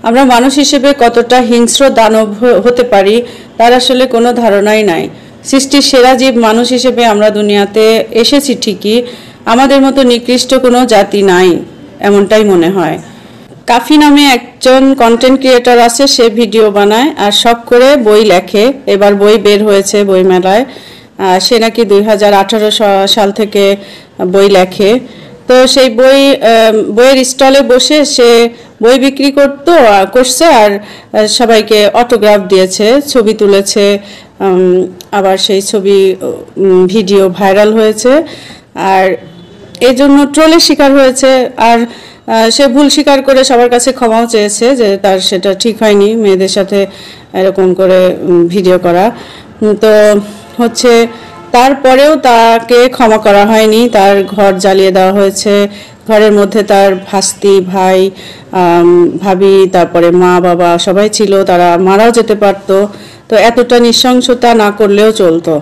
আমরা মানুষ হিসেবে কতটা হিংস্র দানব হতে পারি তার আসলে কোনো ধারণাই নাই। সৃষ্টির সেরা জীব মানুষ হিসেবে আমরা দুনিয়াতে এসেছি ঠিকই, আমাদের মতো নিকৃষ্ট কোনো জাতি নাই এমনটাই মনে হয়। কাফি নামে একজন কন্টেন্ট ক্রিয়েটর আছে, সে ভিডিও বানায় আর শখ করে বই লেখে। এবার বই বের হয়েছে বইমেলায়। সে নাকি 2018 সাল থেকে বই লেখে। তো সেই বইয়ের স্টলে বসে সে বই বিক্রি করছে আর সবাইকে অটোগ্রাফ দিয়েছে, ছবি তুলেছে, আবার সেই ছবি ভিডিও ভাইরাল হয়েছে আর এই জন্য ট্রোলের শিকার হয়েছে। আর সে ভুল স্বীকার করে সবার কাছে ক্ষমাও চেয়েছে যে তার সেটা ঠিক হয়নি মেয়েদের সাথে এরকম করে ভিডিও করা। তো হচ্ছে তারপরেও তাকে ক্ষমা করা হয়নি, তার ঘর জ্বালিয়ে দেওয়া হয়েছে। ঘরের মধ্যে তার ভাস্তি, ভাই, ভাবি, তারপরে মা বাবা সবাই ছিল, তারা মারাও যেতে পারতো। তো এতটা নৃশংসতা না করলেও চলতো।